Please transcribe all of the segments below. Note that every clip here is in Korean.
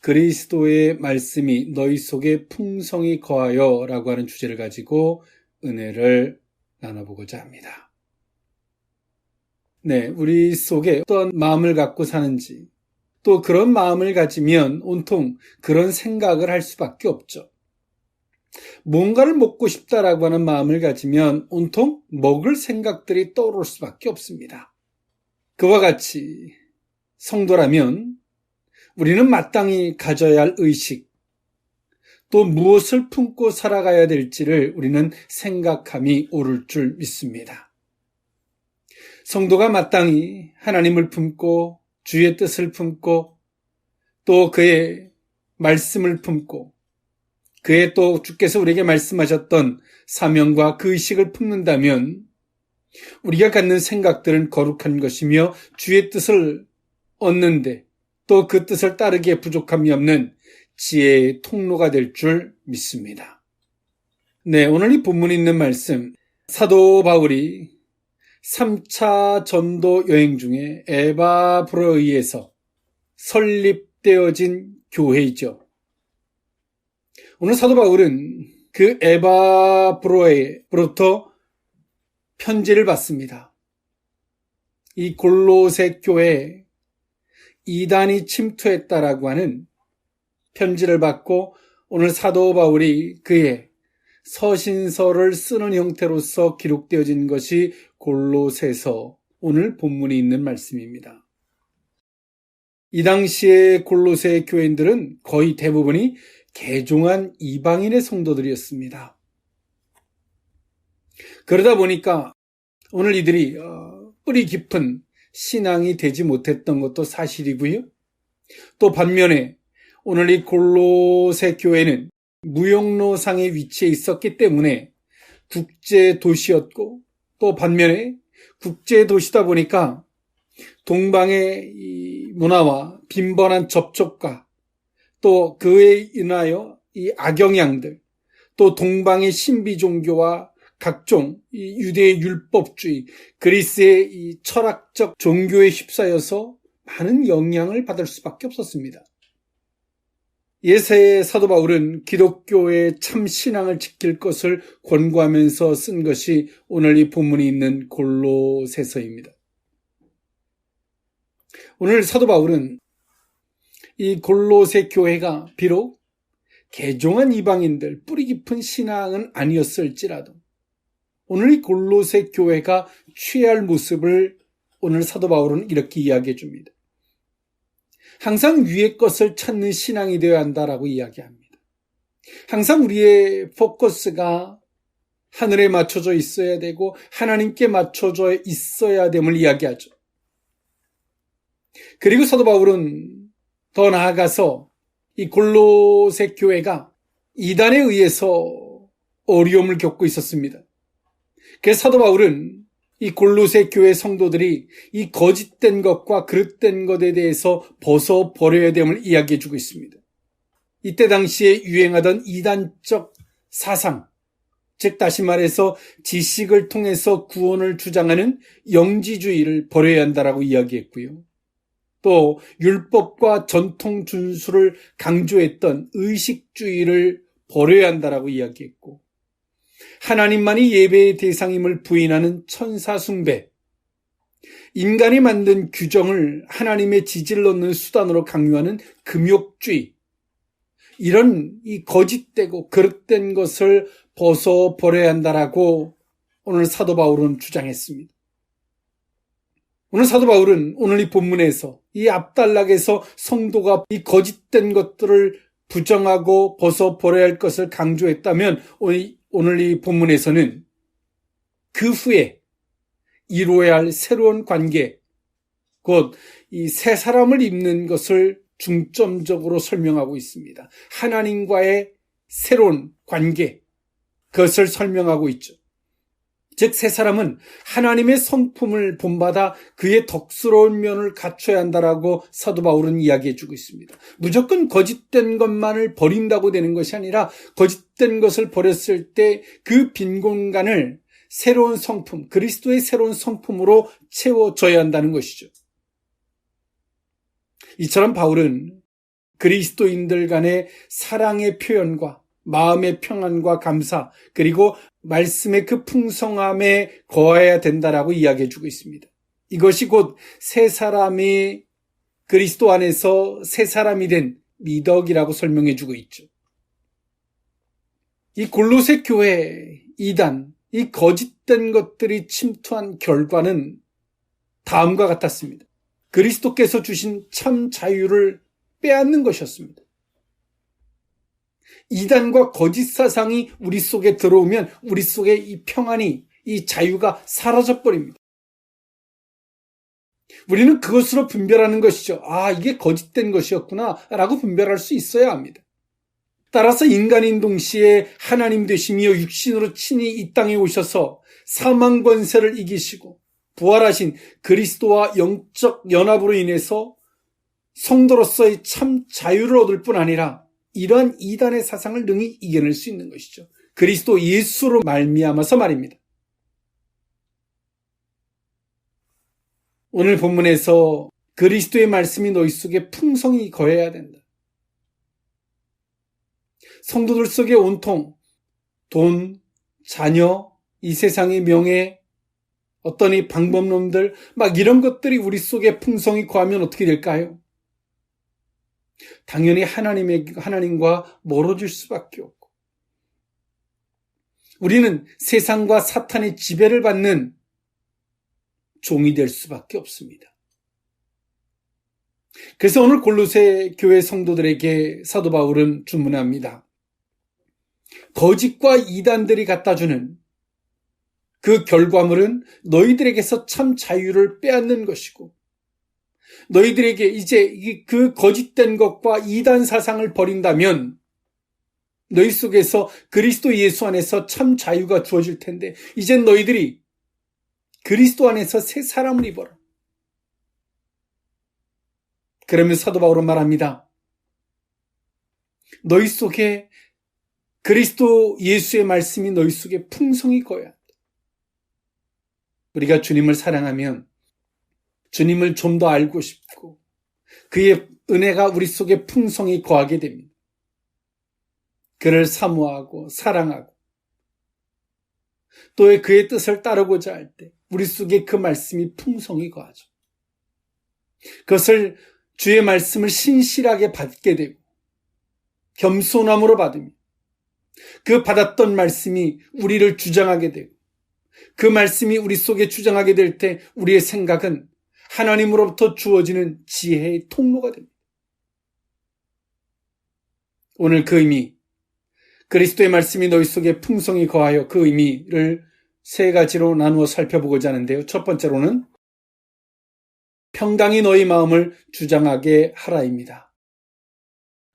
그리스도의 말씀이 너희 속에 풍성히 거하여 라고 하는 주제를 가지고 은혜를 나눠보고자 합니다. 네, 우리 속에 어떤 마음을 갖고 사는지, 또 그런 마음을 가지면 온통 그런 생각을 할 수밖에 없죠. 뭔가를 먹고 싶다라고 하는 마음을 가지면 온통 먹을 생각들이 떠오를 수밖에 없습니다. 그와 같이 성도라면 우리는 마땅히 가져야 할 의식, 또 무엇을 품고 살아가야 될지를 우리는 생각함이 옳을 줄 믿습니다. 성도가 마땅히 하나님을 품고 주의 뜻을 품고 또 그의 말씀을 품고 그의 또 주께서 우리에게 말씀하셨던 사명과 그 의식을 품는다면 우리가 갖는 생각들은 거룩한 것이며 주의 뜻을 얻는데 또 그 뜻을 따르기에 부족함이 없는 지혜의 통로가 될 줄 믿습니다. 네, 오늘 이 본문에 있는 말씀, 사도 바울이 3차 전도 여행 중에 에바브로에서 설립되어진 교회이죠. 오늘 사도 바울은 그 에바브로에로부터 편지를 받습니다. 이 골로새 교회에 이단이 침투했다라고 하는 편지를 받고 오늘 사도 바울이 그의 서신서를 쓰는 형태로서 기록되어진 것이 골로새서, 오늘 본문에 있는 말씀입니다. 이 당시의 골로새 교인들은 거의 대부분이 개종한 이방인의 성도들이었습니다. 그러다 보니까 오늘 이들이 뿌리 깊은 신앙이 되지 못했던 것도 사실이고요. 또 반면에 오늘 이 골로새 교회는 무역로상의 위치에 있었기 때문에 국제 도시였고, 또 반면에 국제 도시다 보니까 동방의 이 문화와 빈번한 접촉과 또 그에 인하여 이 악영향들, 또 동방의 신비 종교와 각종 이 유대의 율법주의, 그리스의 이 철학적 종교에 휩싸여서 많은 영향을 받을 수밖에 없었습니다. 예세의 사도 바울은 기독교의 참 신앙을 지킬 것을 권고하면서 쓴 것이 오늘 이 본문에 있는 골로새서입니다. 오늘 사도 바울은 이 골로새 교회가 비록 개종한 이방인들, 뿌리 깊은 신앙은 아니었을지라도 오늘 이 골로새 교회가 취해야 할 모습을 오늘 사도 바울은 이렇게 이야기해 줍니다. 항상 위의 것을 찾는 신앙이 되어야 한다라고 이야기합니다. 항상 우리의 포커스가 하늘에 맞춰져 있어야 되고 하나님께 맞춰져 있어야 됨을 이야기하죠. 그리고 사도 바울은 더 나아가서 이 골로새 교회가 이단에 의해서 어려움을 겪고 있었습니다. 그래서 사도 바울은 이 골로새 교회 성도들이 이 거짓된 것과 그릇된 것에 대해서 벗어버려야 됨을 이야기해주고 있습니다. 이때 당시에 유행하던 이단적 사상, 즉 다시 말해서 지식을 통해서 구원을 주장하는 영지주의를 버려야 한다라고 이야기했고요. 또 율법과 전통 준수를 강조했던 의식주의를 버려야 한다라고 이야기했고, 하나님만이 예배의 대상임을 부인하는 천사 숭배, 인간이 만든 규정을 하나님의 지지를 얻는 수단으로 강요하는 금욕주의, 이런 이 거짓되고 그릇된 것을 벗어버려야 한다라고 오늘 사도 바울은 주장했습니다. 오늘 사도 바울은 오늘 이 본문에서 이 앞단락에서 성도가 이 거짓된 것들을 부정하고 벗어버려야 할 것을 강조했다면 오늘 이 본문에서는 그 후에 이루어야 할 새로운 관계, 곧 이 새 사람을 입는 것을 중점적으로 설명하고 있습니다. 하나님과의 새로운 관계, 그것을 설명하고 있죠. 즉 새 사람은 하나님의 성품을 본받아 그의 덕스러운 면을 갖춰야 한다라고 사도 바울은 이야기해주고 있습니다. 무조건 거짓된 것만을 버린다고 되는 것이 아니라 거짓된 것을 버렸을 때 그 빈 공간을 새로운 성품, 그리스도의 새로운 성품으로 채워줘야 한다는 것이죠. 이처럼 바울은 그리스도인들 간의 사랑의 표현과 마음의 평안과 감사, 그리고 말씀의 그 풍성함에 거해야 된다라고 이야기해주고 있습니다. 이것이 곧 새 사람이 그리스도 안에서 새 사람이 된 미덕이라고 설명해주고 있죠. 이 골로새 교회 이단, 이 거짓된 것들이 침투한 결과는 다음과 같았습니다. 그리스도께서 주신 참 자유를 빼앗는 것이었습니다. 이단과 거짓 사상이 우리 속에 들어오면 우리 속에 이 평안이, 이 자유가 사라져버립니다. 우리는 그것으로 분별하는 것이죠. 아, 이게 거짓된 것이었구나 라고 분별할 수 있어야 합니다. 따라서 인간인 동시에 하나님 되시며 육신으로 친히 이 땅에 오셔서 사망 권세를 이기시고 부활하신 그리스도와 영적 연합으로 인해서 성도로서의 참 자유를 얻을 뿐 아니라 이러한 이단의 사상을 능히 이겨낼 수 있는 것이죠. 그리스도 예수로 말미암아서 말입니다. 오늘 본문에서 그리스도의 말씀이 너희 속에 풍성히 거해야 된다. 성도들 속에 온통 돈, 자녀, 이 세상의 명예, 어떤 이 방법론들 막 이런 것들이 우리 속에 풍성히 거하면 어떻게 될까요? 당연히 하나님과 멀어질 수밖에 없고 우리는 세상과 사탄의 지배를 받는 종이 될 수밖에 없습니다. 그래서 오늘 골로새 교회 성도들에게 사도 바울은 주문합니다. 거짓과 이단들이 갖다주는 그 결과물은 너희들에게서 참 자유를 빼앗는 것이고 너희들에게 이제 그 거짓된 것과 이단 사상을 버린다면 너희 속에서 그리스도 예수 안에서 참 자유가 주어질 텐데 이젠 너희들이 그리스도 안에서 새 사람을 입어라. 그러면 사도 바울은 말합니다. 너희 속에 그리스도 예수의 말씀이 너희 속에 풍성히 거해야 한다. 우리가 주님을 사랑하면 주님을 좀 더 알고 싶고 그의 은혜가 우리 속에 풍성히 거하게 됩니다. 그를 사모하고 사랑하고 또 그의 뜻을 따르고자 할 때 우리 속에 그 말씀이 풍성히 거하죠. 그것을 주의 말씀을 신실하게 받게 되고 겸손함으로 받으며 그 받았던 말씀이 우리를 주장하게 되고 그 말씀이 우리 속에 주장하게 될 때 우리의 생각은 하나님으로부터 주어지는 지혜의 통로가 됩니다. 오늘 그 의미, 그리스도의 말씀이 너희 속에 풍성히 거하여 그 의미를 세 가지로 나누어 살펴보고자 하는데요. 첫 번째로는 평강이 너희 마음을 주장하게 하라입니다.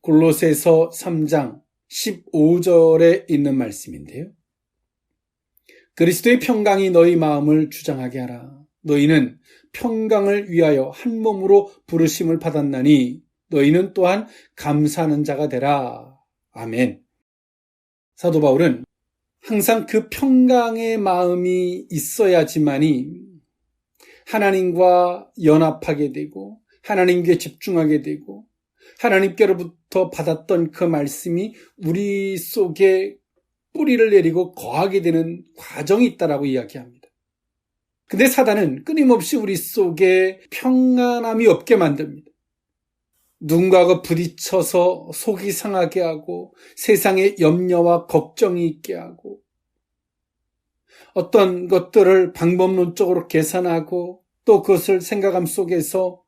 골로새서 3장 15절에 있는 말씀인데요. 그리스도의 평강이 너희 마음을 주장하게 하라. 너희는 평강을 위하여 한 몸으로 부르심을 받았나니 너희는 또한 감사하는 자가 되라. 아멘. 사도 바울은 항상 그 평강의 마음이 있어야지만이 하나님과 연합하게 되고 하나님께 집중하게 되고 하나님께로부터 받았던 그 말씀이 우리 속에 뿌리를 내리고 거하게 되는 과정이 있다라고 이야기합니다. 근데 사단은 끊임없이 우리 속에 평안함이 없게 만듭니다. 누군가가 부딪혀서 속이 상하게 하고 세상에 염려와 걱정이 있게 하고 어떤 것들을 방법론적으로 계산하고 또 그것을 생각함 속에서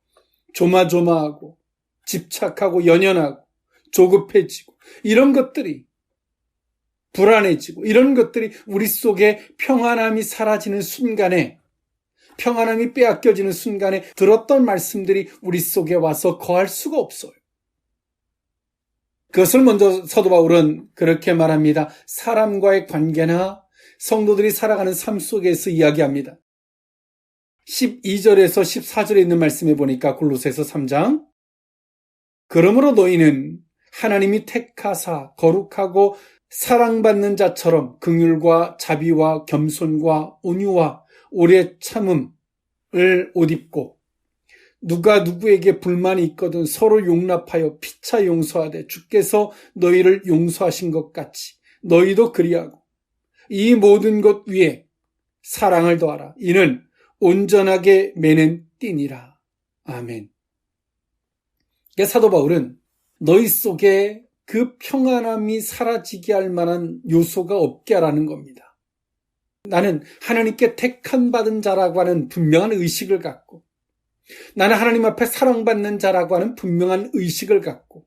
조마조마하고 집착하고 연연하고 조급해지고 이런 것들이 불안해지고 이런 것들이 우리 속에 평안함이 사라지는 순간에 평안함이 빼앗겨지는 순간에 들었던 말씀들이 우리 속에 와서 거할 수가 없어요. 그것을 먼저 사도 바울은 그렇게 말합니다. 사람과의 관계나 성도들이 살아가는 삶 속에서 이야기합니다. 12절에서 14절에 있는 말씀에 보니까 골로새서 3장 그러므로 너희는 하나님이 택하사 거룩하고 사랑받는 자처럼 긍휼과 자비와 겸손과 온유와 오래 참음을 옷입고 누가 누구에게 불만이 있거든 서로 용납하여 피차 용서하되 주께서 너희를 용서하신 것 같이 너희도 그리하고 이 모든 것 위에 사랑을 더하라. 이는 온전하게 매는 띠니라. 아멘. 사도 바울은 너희 속에 그 평안함이 사라지게 할 만한 요소가 없게 하라는 겁니다. 나는 하나님께 택함 받은 자라고 하는 분명한 의식을 갖고, 나는 하나님 앞에 사랑받는 자라고 하는 분명한 의식을 갖고,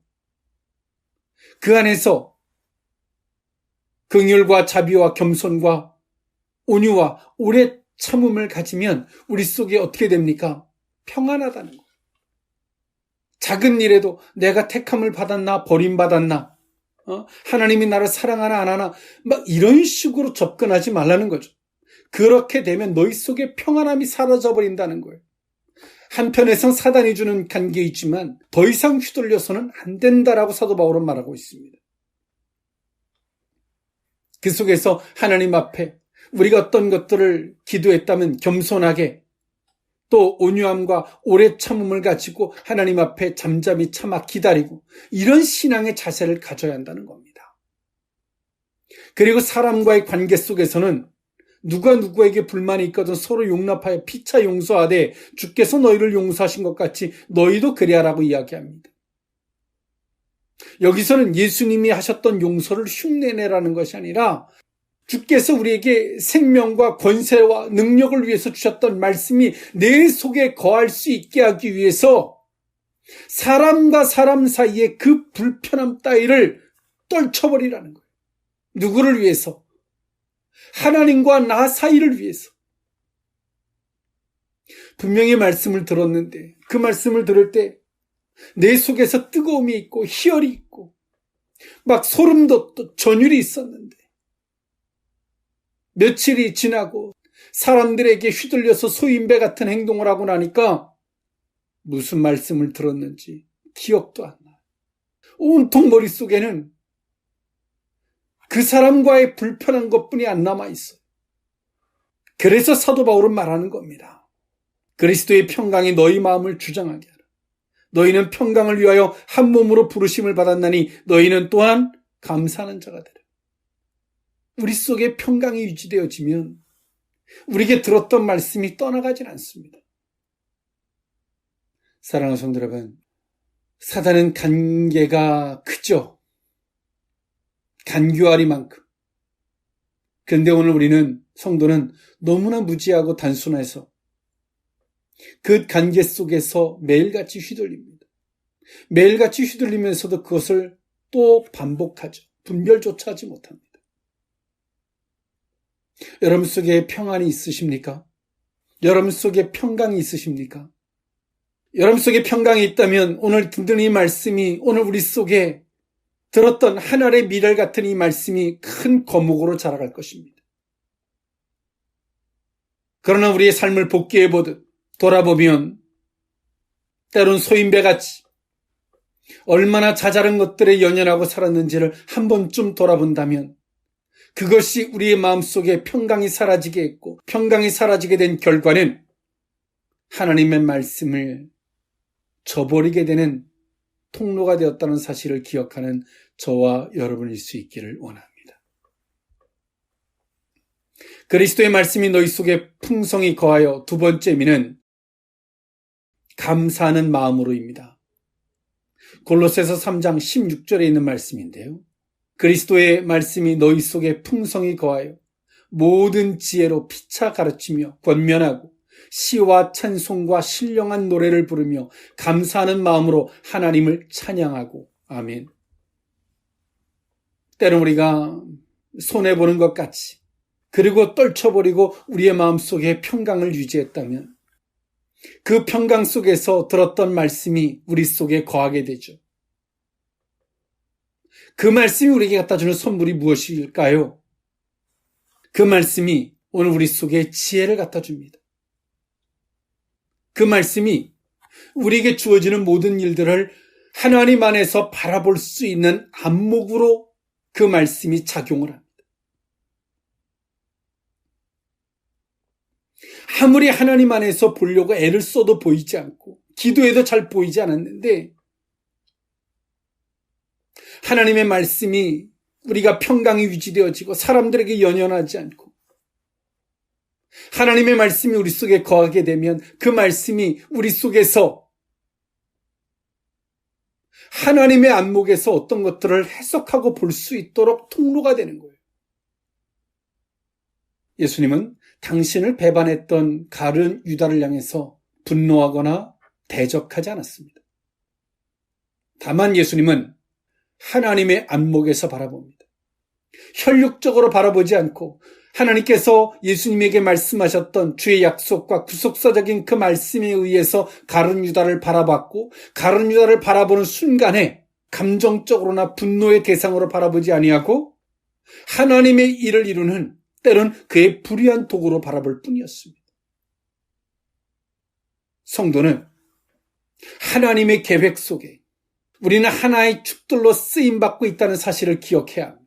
그 안에서 긍휼과 자비와 겸손과 온유와 오래 참음을 가지면 우리 속에 어떻게 됩니까? 평안하다는 거예요. 작은 일에도 내가 택함을 받았나 버림받았나, 하나님이 나를 사랑하나 안 하나 막 이런 식으로 접근하지 말라는 거죠. 그렇게 되면 너희 속에 평안함이 사라져버린다는 거예요. 한편에선 사단이 주는 간계이지만 더 이상 휘둘려서는 안 된다라고 사도 바울은 말하고 있습니다. 그 속에서 하나님 앞에 우리가 어떤 것들을 기도했다면 겸손하게 또 온유함과 오래 참음을 가지고 하나님 앞에 잠잠히 참아 기다리고 이런 신앙의 자세를 가져야 한다는 겁니다. 그리고 사람과의 관계 속에서는 누가 누구에게 불만이 있거든 서로 용납하여 피차 용서하되 주께서 너희를 용서하신 것 같이 너희도 그리하라고 이야기합니다. 여기서는 예수님이 하셨던 용서를 흉내내라는 것이 아니라 주께서 우리에게 생명과 권세와 능력을 위해서 주셨던 말씀이 내 속에 거할 수 있게 하기 위해서 사람과 사람 사이에 그 불편함 따위를 떨쳐버리라는 거예요. 누구를 위해서? 하나님과 나 사이를 위해서. 분명히 말씀을 들었는데 그 말씀을 들을 때 내 속에서 뜨거움이 있고 희열이 있고 막 소름 돋던 전율이 있었는데 며칠이 지나고 사람들에게 휘둘려서 소인배 같은 행동을 하고 나니까 무슨 말씀을 들었는지 기억도 안 나요. 온통 머릿속에는 그 사람과의 불편한 것뿐이 안 남아있어요. 그래서 사도 바울은 말하는 겁니다. 그리스도의 평강이 너희 마음을 주장하게 하라. 너희는 평강을 위하여 한 몸으로 부르심을 받았나니 너희는 또한 감사하는 자가 되라. 우리 속에 평강이 유지되어지면 우리에게 들었던 말씀이 떠나가진 않습니다. 사랑하는 성도 여러분, 사단은 간계가 크죠. 간교하리만큼. 그런데 오늘 우리는 성도는 너무나 무지하고 단순해서 그 간계 속에서 매일같이 휘둘립니다. 매일같이 휘둘리면서도 그것을 또 반복하죠. 분별조차 하지 못합니다. 여러분 속에 평안이 있으십니까? 여러분 속에 평강이 있으십니까? 여러분 속에 평강이 있다면 오늘 듣는 이 말씀이 오늘 우리 속에 들었던 하늘의 미랄 같은 이 말씀이 큰 거목으로 자라갈 것입니다. 그러나 우리의 삶을 복귀해보듯 돌아보면 때론 소인배같이 얼마나 자잘한 것들에 연연하고 살았는지를 한 번쯤 돌아본다면 그것이 우리의 마음속에 평강이 사라지게 했고 평강이 사라지게 된 결과는 하나님의 말씀을 저버리게 되는 통로가 되었다는 사실을 기억하는 저와 여러분일 수 있기를 원합니다. 그리스도의 말씀이 너희 속에 풍성히 거하여 두 번째 의미는 감사하는 마음으로입니다. 골로새서 3장 16절에 있는 말씀인데요. 그리스도의 말씀이 너희 속에 풍성히 거하여 모든 지혜로 피차 가르치며 권면하고 시와 찬송과 신령한 노래를 부르며 감사하는 마음으로 하나님을 찬양하고. 아멘. 때론 우리가 손해보는 것 같이 그리고 떨쳐버리고 우리의 마음속에 평강을 유지했다면 그 평강 속에서 들었던 말씀이 우리 속에 거하게 되죠. 그 말씀이 우리에게 갖다주는 선물이 무엇일까요? 그 말씀이 오늘 우리 속에 지혜를 갖다줍니다. 그 말씀이 우리에게 주어지는 모든 일들을 하나님 안에서 바라볼 수 있는 안목으로 그 말씀이 작용을 합니다. 아무리 하나님 안에서 보려고 애를 써도 보이지 않고 기도에도 잘 보이지 않았는데 하나님의 말씀이 우리가 평강이 유지되어지고 사람들에게 연연하지 않고 하나님의 말씀이 우리 속에 거하게 되면 그 말씀이 우리 속에서 하나님의 안목에서 어떤 것들을 해석하고 볼 수 있도록 통로가 되는 거예요. 예수님은 당신을 배반했던 가룟 유다를 향해서 분노하거나 대적하지 않았습니다. 다만 예수님은 하나님의 안목에서 바라봅니다. 혈육적으로 바라보지 않고 하나님께서 예수님에게 말씀하셨던 주의 약속과 구속사적인 그 말씀에 의해서 가룟 유다를 바라봤고 가룟 유다를 바라보는 순간에 감정적으로나 분노의 대상으로 바라보지 아니하고 하나님의 일을 이루는 때론 그의 불의한 도구로 바라볼 뿐이었습니다. 성도는 하나님의 계획 속에 우리는 하나의 축들로 쓰임받고 있다는 사실을 기억해야 합니다.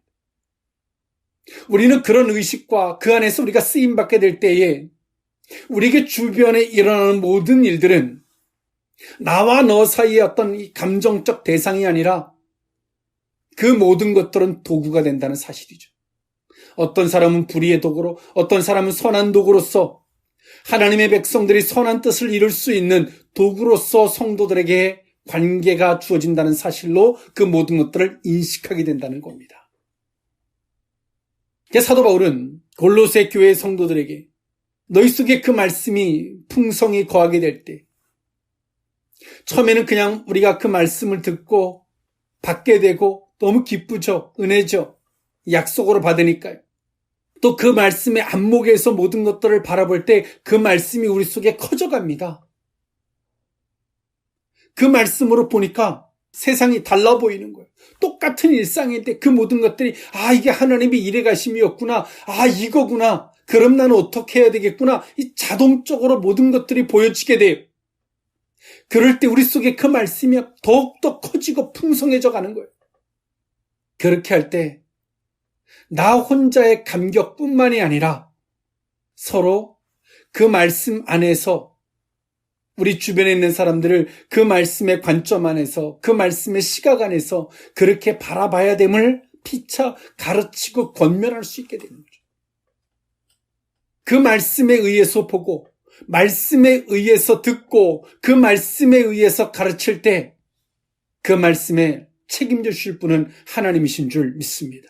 우리는 그런 의식과 그 안에서 우리가 쓰임받게 될 때에 우리에게 주변에 일어나는 모든 일들은 나와 너 사이의 어떤 이 감정적 대상이 아니라 그 모든 것들은 도구가 된다는 사실이죠. 어떤 사람은 불의의 도구로, 어떤 사람은 선한 도구로서 하나님의 백성들이 선한 뜻을 이룰 수 있는 도구로서 성도들에게 관계가 주어진다는 사실로 그 모든 것들을 인식하게 된다는 겁니다. 사도 바울은 골로새 교회 성도들에게 너희 속에 그 말씀이 풍성히 거하게 될 때 처음에는 그냥 우리가 그 말씀을 듣고 받게 되고 너무 기쁘죠. 은혜죠. 약속으로 받으니까요. 또 그 말씀의 안목에서 모든 것들을 바라볼 때 그 말씀이 우리 속에 커져갑니다. 그 말씀으로 보니까 세상이 달라 보이는 거예요. 똑같은 일상인데 그 모든 것들이 이게 하나님의 일해 가심이었구나. 이거구나. 그럼 나는 어떻게 해야 되겠구나. 이 자동적으로 모든 것들이 보여지게 돼요. 그럴 때 우리 속에 그 말씀이 더욱더 커지고 풍성해져 가는 거예요. 그렇게 할 때 나 혼자의 감격뿐만이 아니라 서로 그 말씀 안에서 우리 주변에 있는 사람들을 그 말씀의 관점 안에서 그 말씀의 시각 안에서 그렇게 바라봐야 됨을 피차 가르치고 권면할 수 있게 되는 거죠. 그 말씀에 의해서 보고 말씀에 의해서 듣고 그 말씀에 의해서 가르칠 때 그 말씀에 책임져 주실 분은 하나님이신 줄 믿습니다.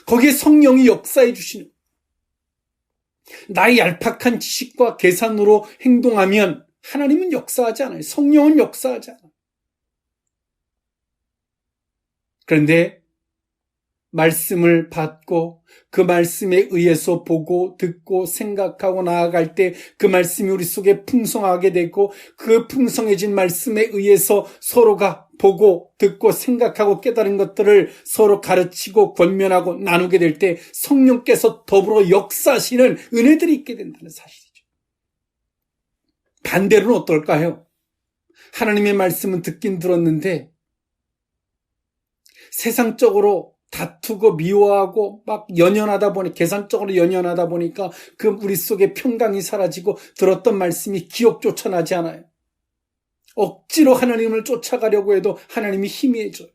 거기에 성령이 역사해 주시는 나의 얄팍한 지식과 계산으로 행동하면 하나님은 역사하지 않아요. 성령은 역사하지 않아요. 그런데 말씀을 받고 그 말씀에 의해서 보고 듣고 생각하고 나아갈 때 그 말씀이 우리 속에 풍성하게 되고 그 풍성해진 말씀에 의해서 서로가 보고 듣고 생각하고 깨달은 것들을 서로 가르치고 권면하고 나누게 될 때 성령께서 더불어 역사하시는 은혜들이 있게 된다는 사실이죠. 반대로는 어떨까요? 하나님의 말씀은 듣긴 들었는데 세상적으로 다투고 미워하고 막 연연하다 보니 계산적으로 연연하다 보니까 그 우리 속에 평강이 사라지고 들었던 말씀이 기억조차 나지 않아요. 억지로 하나님을 쫓아가려고 해도 하나님이 희미해져요.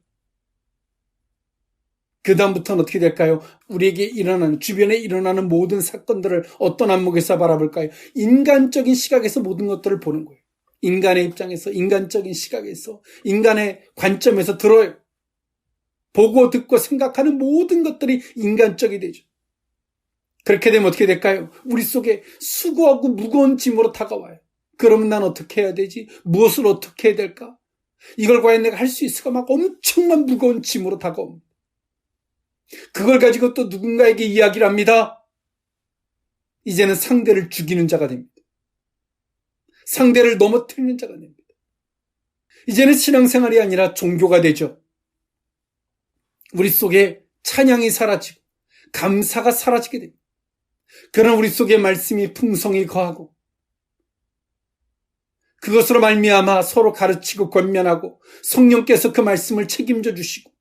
그 다음부터는 어떻게 될까요? 우리에게 일어나는 주변에 일어나는 모든 사건들을 어떤 안목에서 바라볼까요? 인간적인 시각에서 모든 것들을 보는 거예요. 인간의 입장에서 인간적인 시각에서 인간의 관점에서 들어요. 보고 듣고 생각하는 모든 것들이 인간적이 되죠. 그렇게 되면 어떻게 될까요? 우리 속에 수고하고 무거운 짐으로 다가와요. 그러면 난 어떻게 해야 되지? 무엇을 어떻게 해야 될까? 이걸 과연 내가 할 수 있을까? 막 엄청난 무거운 짐으로 다가옵니다. 그걸 가지고 또 누군가에게 이야기를 합니다. 이제는 상대를 죽이는 자가 됩니다. 상대를 넘어뜨리는 자가 됩니다. 이제는 신앙생활이 아니라 종교가 되죠. 우리 속에 찬양이 사라지고 감사가 사라지게 됩니다. 그러나 우리 속에 말씀이 풍성히 거하고 그것으로 말미암아 서로 가르치고 권면하고 성령께서 그 말씀을 책임져 주시고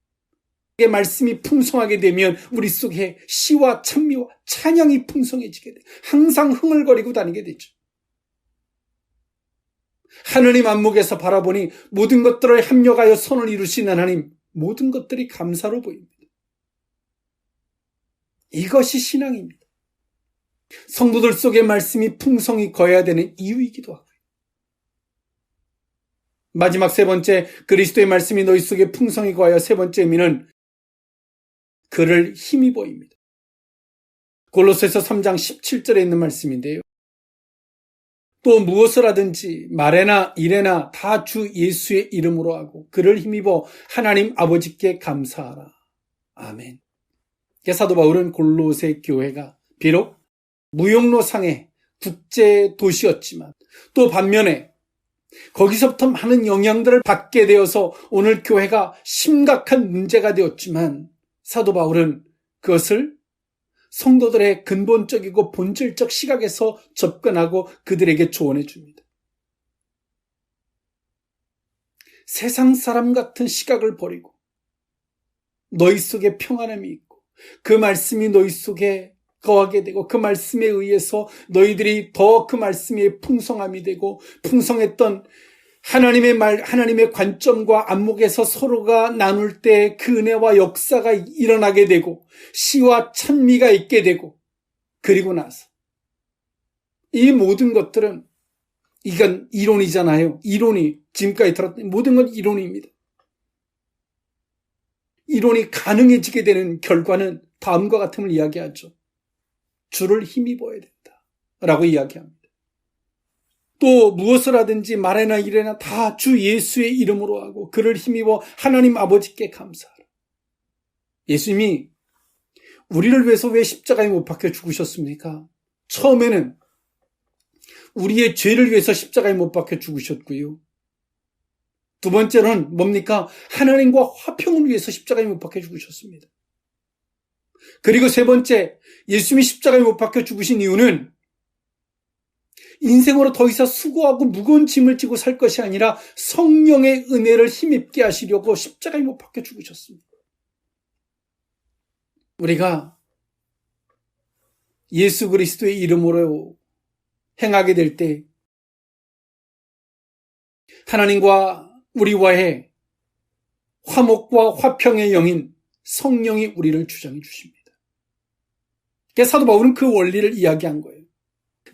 그 말씀이 풍성하게 되면 우리 속에 시와 찬미와 찬양이 풍성해지게 돼요. 항상 흥얼거리고 다니게 되죠. 하느님 안목에서 바라보니 모든 것들을 합력하여 선을 이루시는 하나님, 모든 것들이 감사로 보입니다. 이것이 신앙입니다. 성도들 속에 말씀이 풍성히 거해야 되는 이유이기도 하고요. 마지막 세 번째, 그리스도의 말씀이 너희 속에 풍성히 거하여 세 번째 의미는 그를 힘입어입니다. 골로새서 3장 17절에 있는 말씀인데요. 또 무엇을 하든지 말에나 일에나 다 주 예수의 이름으로 하고 그를 힘입어 하나님 아버지께 감사하라. 아멘. 사도 바울은 골로새 교회가 비록 무역로상의 국제 도시였지만 또 반면에 거기서부터 많은 영향들을 받게 되어서 오늘 교회가 심각한 문제가 되었지만 사도 바울은 그것을 성도들의 근본적이고 본질적 시각에서 접근하고 그들에게 조언해 줍니다. 세상 사람 같은 시각을 버리고 너희 속에 평안함이 있고 그 말씀이 너희 속에 거하게 되고 그 말씀에 의해서 너희들이 더 그 말씀의 풍성함이 되고 풍성했던 하나님의 관점과 안목에서 서로가 나눌 때 그 은혜와 역사가 일어나게 되고 시와 찬미가 있게 되고 그리고 나서 이 모든 것들은 이건 이론이잖아요. 이론이 지금까지 들었던 모든 건 이론입니다. 이론이 가능해지게 되는 결과는 다음과 같음을 이야기하죠. 주를 힘입어야 된다 라고 이야기합니다. 또 무엇을 하든지 말에나 일에나 다 주 예수의 이름으로 하고 그를 힘입어 하나님 아버지께 감사하라. 예수님이 우리를 위해서 왜 십자가에 못 박혀 죽으셨습니까? 처음에는 우리의 죄를 위해서 십자가에 못 박혀 죽으셨고요. 두 번째로는 뭡니까? 하나님과 화평을 위해서 십자가에 못 박혀 죽으셨습니다. 그리고 세 번째, 예수님이 십자가에 못 박혀 죽으신 이유는 인생으로 더 이상 수고하고 무거운 짐을 지고 살 것이 아니라 성령의 은혜를 힘입게 하시려고 십자가에 못 박혀 죽으셨습니다. 우리가 예수 그리스도의 이름으로 행하게 될 때 하나님과 우리와의 화목과 화평의 영인 성령이 우리를 주장해 주십니다. 사도 바울은 그 원리를 이야기한 거예요.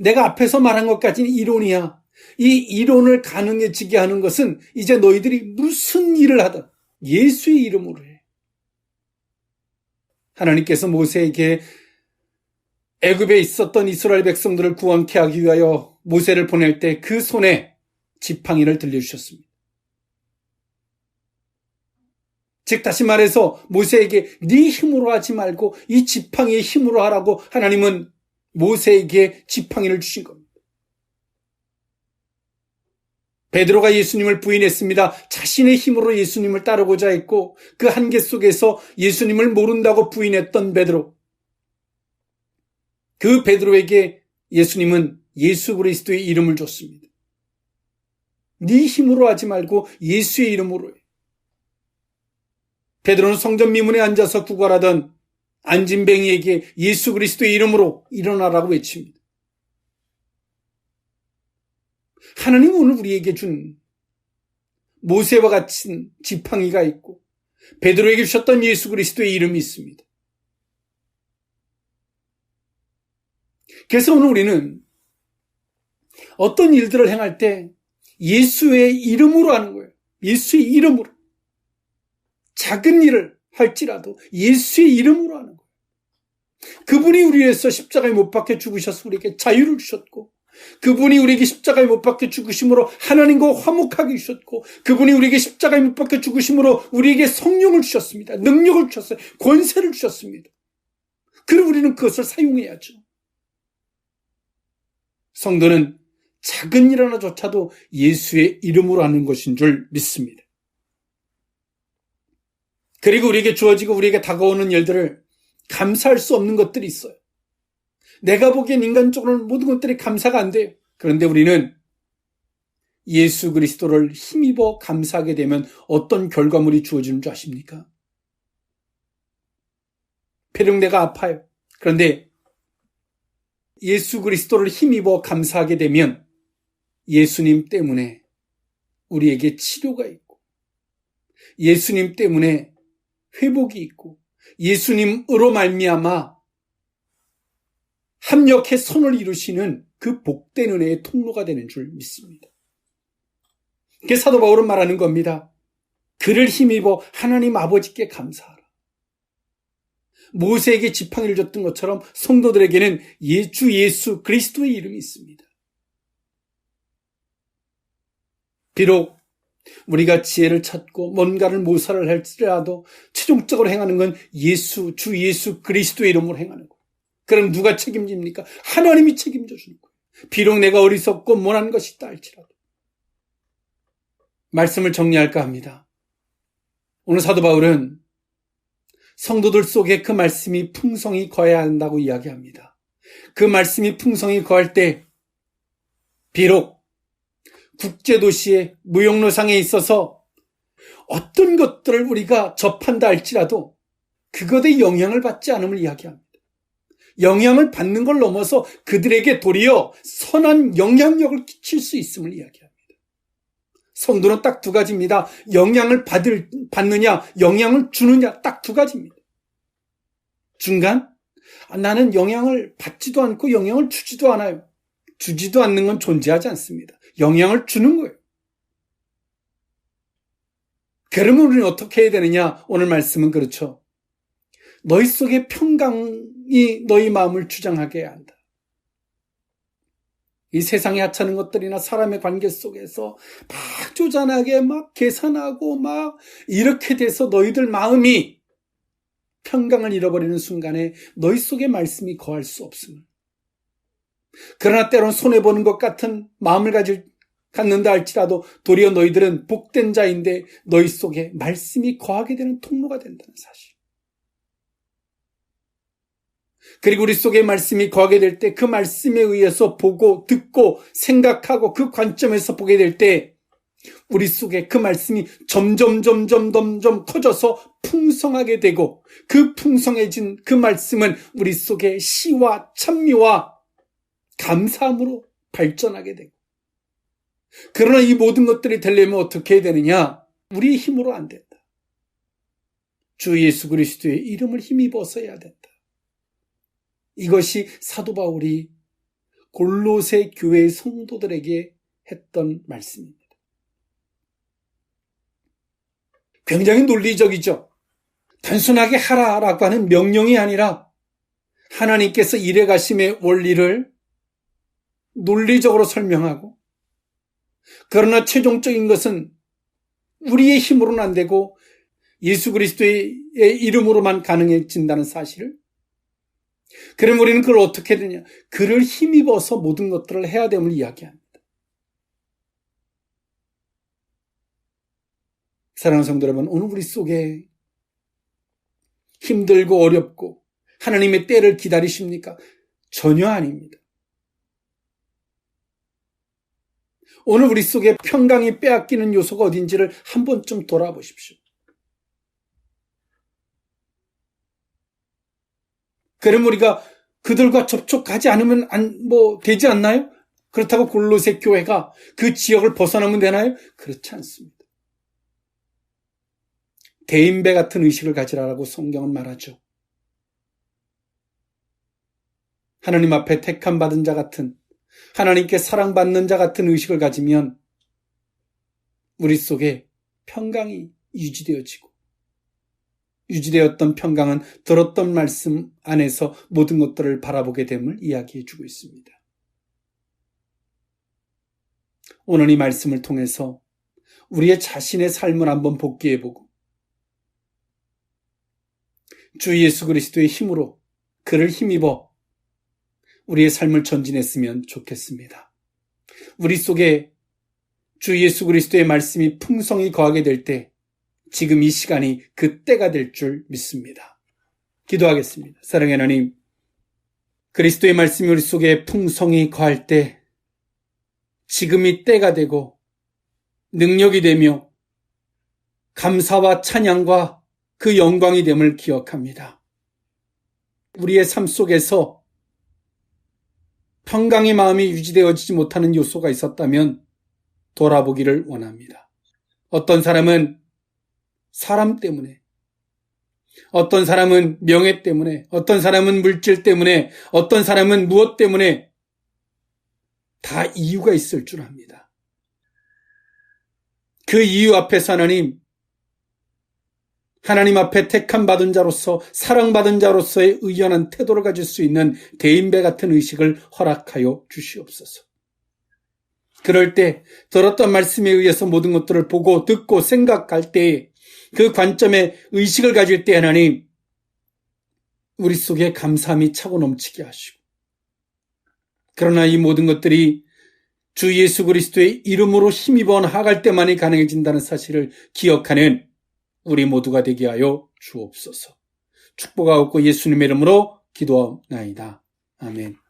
내가 앞에서 말한 것까지는 이론이야. 이 이론을 가능해지게 하는 것은 이제 너희들이 무슨 일을 하든 예수의 이름으로 해. 하나님께서 모세에게 애굽에 있었던 이스라엘 백성들을 구원케 하기 위하여 모세를 보낼 때 그 손에 지팡이를 들려주셨습니다. 즉 다시 말해서 모세에게 네 힘으로 하지 말고 이 지팡이의 힘으로 하라고 하나님은 모세에게 지팡이를 주신 겁니다. 베드로가 예수님을 부인했습니다. 자신의 힘으로 예수님을 따르고자 했고 그 한계 속에서 예수님을 모른다고 부인했던 베드로. 그 베드로에게 예수님은 예수 그리스도의 이름을 줬습니다. 네 힘으로 하지 말고 예수의 이름으로 해. 베드로는 성전 미문에 앉아서 구걸하던 안진뱅이에게 예수 그리스도의 이름으로 일어나라고 외칩니다. 하나님은 오늘 우리에게 준 모세와 같은 지팡이가 있고 베드로에게 주셨던 예수 그리스도의 이름이 있습니다. 그래서 오늘 우리는 어떤 일들을 행할 때 예수의 이름으로 하는 거예요. 예수의 이름으로. 작은 일을 할지라도 예수의 이름으로 하는 거예요. 그분이 우리 위해서 십자가에 못 박혀 죽으셔서 우리에게 자유를 주셨고 그분이 우리에게 십자가에 못 박혀 죽으심으로 하나님과 화목하게 주셨고 그분이 우리에게 십자가에 못 박혀 죽으심으로 우리에게 성령을 주셨습니다. 능력을 주셨어요. 권세를 주셨습니다. 그럼 우리는 그것을 사용해야죠. 성도는 작은 일 하나조차도 예수의 이름으로 하는 것인 줄 믿습니다. 그리고 우리에게 주어지고 우리에게 다가오는 일들을 감사할 수 없는 것들이 있어요. 내가 보기엔 인간적으로는 모든 것들이 감사가 안 돼요. 그런데 우리는 예수 그리스도를 힘입어 감사하게 되면 어떤 결과물이 주어지는 줄 아십니까? 비록 내가 아파요. 그런데 예수 그리스도를 힘입어 감사하게 되면 예수님 때문에 우리에게 치료가 있고, 예수님 때문에 회복이 있고, 예수님으로 말미암아 합력해 선을 이루시는 그 복된 은혜의 통로가 되는 줄 믿습니다. 그게 사도 바울은 말하는 겁니다. 그를 힘입어 하나님 아버지께 감사하라. 모세에게 지팡이를 줬던 것처럼 성도들에게는 주 예수 그리스도의 이름이 있습니다. 비록 우리가 지혜를 찾고 뭔가를 모사를 할지라도 최종적으로 행하는 건 주 예수 그리스도의 이름으로 행하는 거예요. 그럼 누가 책임집니까? 하나님이 책임져 주는 거예요. 비록 내가 어리석고 못한 것이 있다 할지라도. 말씀을 정리할까 합니다. 오늘 사도 바울은 성도들 속에 그 말씀이 풍성히 거해야 한다고 이야기합니다. 그 말씀이 풍성히 거할 때 비록 국제도시의 무역로상에 있어서 어떤 것들을 우리가 접한다 할지라도 그것에 영향을 받지 않음을 이야기합니다. 영향을 받는 걸 넘어서 그들에게 도리어 선한 영향력을 끼칠 수 있음을 이야기합니다. 성도는 딱 두 가지입니다. 영향을 받느냐, 영향을 주느냐, 딱 두 가지입니다. 중간? 나는 영향을 받지도 않고 영향을 주지도 않아요. 주지도 않는 건 존재하지 않습니다. 영향을 주는 거예요. 그러면 우리는 어떻게 해야 되느냐? 오늘 말씀은 그렇죠. 너희 속에 평강이 너희 마음을 주장하게 해야 한다. 이 세상에 하찮은 것들이나 사람의 관계 속에서 막 쪼잔하게 막 계산하고 막 이렇게 돼서 너희들 마음이 평강을 잃어버리는 순간에 너희 속에 말씀이 거할 수 없음을. 그러나 때론 손해보는 것 같은 마음을 갖는다 할지라도 도리어 너희들은 복된 자인데 너희 속에 말씀이 거하게 되는 통로가 된다는 사실. 그리고 우리 속에 말씀이 거하게 될 때 그 말씀에 의해서 보고 듣고 생각하고 그 관점에서 보게 될 때 우리 속에 그 말씀이 점점 커져서 풍성하게 되고 그 풍성해진 그 말씀은 우리 속에 시와 찬미와 감사함으로 발전하게 되고 그러나 이 모든 것들이 되려면 어떻게 해야 되느냐? 우리의 힘으로 안 된다. 주 예수 그리스도의 이름을 힘입어서 해야 된다. 이것이 사도 바울이 골로새 교회의 성도들에게 했던 말씀입니다. 굉장히 논리적이죠. 단순하게 하라라고 하는 명령이 아니라 하나님께서 일해 가심의 원리를 논리적으로 설명하고 그러나 최종적인 것은 우리의 힘으로는 안 되고 예수 그리스도의 이름으로만 가능해진다는 사실을 그럼 우리는 그걸 어떻게 되냐? 그를 힘입어서 모든 것들을 해야 됨을 이야기합니다. 사랑하는 성도 여러분, 오늘 우리 속에 힘들고 어렵고 하나님의 때를 기다리십니까? 전혀 아닙니다. 오늘 우리 속에 평강이 빼앗기는 요소가 어딘지를 한 번쯤 돌아보십시오. 그럼 우리가 그들과 접촉하지 않으면 되지 않나요? 그렇다고 골로새 교회가 그 지역을 벗어나면 되나요? 그렇지 않습니다. 대인배 같은 의식을 가지라라고 성경은 말하죠. 하나님 앞에 택함 받은 자 같은 하나님께 사랑받는 자 같은 의식을 가지면 우리 속에 평강이 유지되었던 평강은 들었던 말씀 안에서 모든 것들을 바라보게 됨을 이야기해 주고 있습니다. 오늘 이 말씀을 통해서 우리의 자신의 삶을 한번 복기해보고 주 예수 그리스도의 힘으로 그를 힘입어 우리의 삶을 전진했으면 좋겠습니다. 우리 속에 주 예수 그리스도의 말씀이 풍성히 거하게 될 때 지금 이 시간이 그 때가 될 줄 믿습니다. 기도하겠습니다. 사랑의 하나님, 그리스도의 말씀이 우리 속에 풍성히 거할 때 지금이 때가 되고 능력이 되며 감사와 찬양과 그 영광이 됨을 기억합니다. 우리의 삶 속에서 평강의 마음이 유지되어지지 못하는 요소가 있었다면 돌아보기를 원합니다. 어떤 사람은 사람 때문에, 어떤 사람은 명예 때문에, 어떤 사람은 물질 때문에, 어떤 사람은 무엇 때문에 다 이유가 있을 줄 압니다. 그 이유 앞에서 하나님 앞에 택함받은 자로서, 사랑받은 자로서의 의연한 태도를 가질 수 있는 대인배 같은 의식을 허락하여 주시옵소서. 그럴 때 들었던 말씀에 의해서 모든 것들을 보고 듣고 생각할 때 그 관점에 의식을 가질 때 하나님, 우리 속에 감사함이 차고 넘치게 하시고, 그러나 이 모든 것들이 주 예수 그리스도의 이름으로 힘입어 나아갈 때만이 가능해진다는 사실을 기억하는 우리 모두가 되게 하여 주옵소서. 축복하옵고 예수님의 이름으로 기도하옵나이다. 아멘.